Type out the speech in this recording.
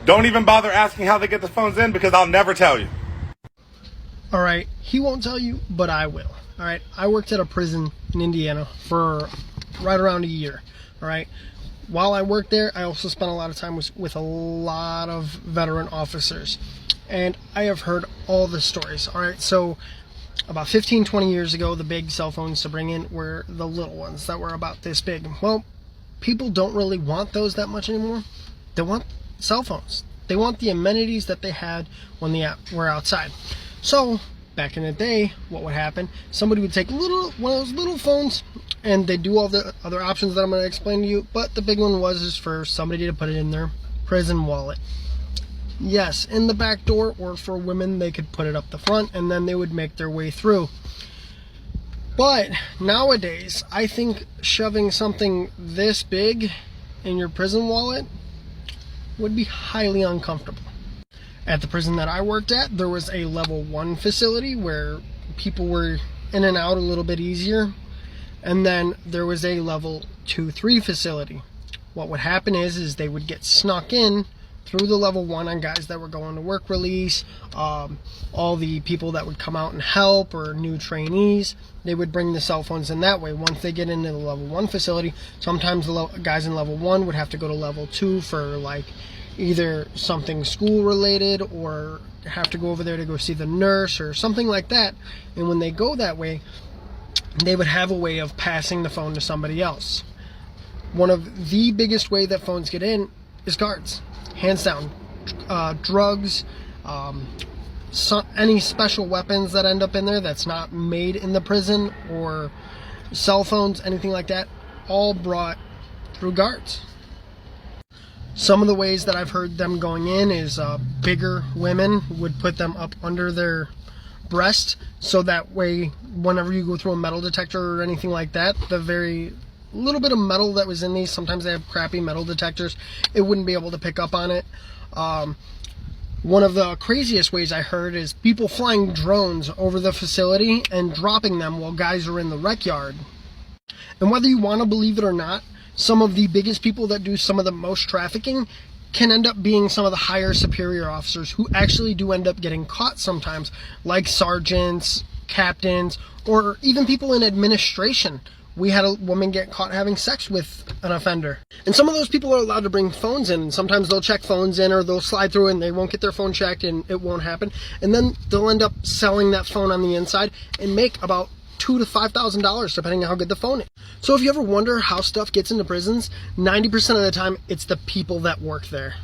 Don't even bother asking how they get the phones in, because I'll never tell you. All right, he won't tell you, but I will. All right, I worked at a prison in Indiana for right around a year. All right, while I worked there, I also spent a lot of time with a lot of veteran officers, and I have heard all the stories. All right, so about 15-20 years ago, the big cell phones to bring in were the little ones that were about this big. Well, people don't really want those that much anymore. They want cell phones. They want the amenities that they had when they were outside. So back in the day, what would happen? Somebody would take one of those little phones, and they do all the other options that I'm going to explain to you. But the big one is for somebody to put it in their prison wallet. Yes, in the back door, or for women, they could put it up the front, and then they would make their way through. But nowadays, I think shoving something this big in your prison wallet would be highly uncomfortable. At the prison that I worked at, there was a level 1 facility where people were in and out a little bit easier. And then there was a level 2-3 facility. What would happen is they would get snuck in through the level 1 on guys that were going to work release, all the people that would come out and help, or new trainees. They would bring the cell phones in that way. Once they get into the level 1 facility, sometimes the guys in level 1 would have to go to level 2 for like either something school related, or have to go over there to go see the nurse or something like that. And when they go that way, they would have a way of passing the phone to somebody else. One of the biggest way that phones get in is guards, hands down. Drugs, any special weapons that end up in there that's not made in the prison, or cell phones, anything like that, all brought through guards. Some of the ways that I've heard them going in is bigger women would put them up under their breast, so that way whenever you go through a metal detector or anything like that, the very little bit of metal that was in these, sometimes they have crappy metal detectors, it wouldn't be able to pick up on it. One of the craziest ways I heard is people flying drones over the facility and dropping them while guys are in the rec yard. And whether you want to believe it or not, some of the biggest people that do some of the most trafficking can end up being some of the higher superior officers who actually do end up getting caught sometimes, like sergeants, captains, or even people in administration. We had a woman get caught having sex with an offender. And some of those people are allowed to bring phones in. Sometimes they'll check phones in, or they'll slide through and they won't get their phone checked and it won't happen. And then they'll end up selling that phone on the inside and make about $2,000 to $5,000 depending on how good the phone is. So if you ever wonder how stuff gets into prisons, 90% of the time it's the people that work there.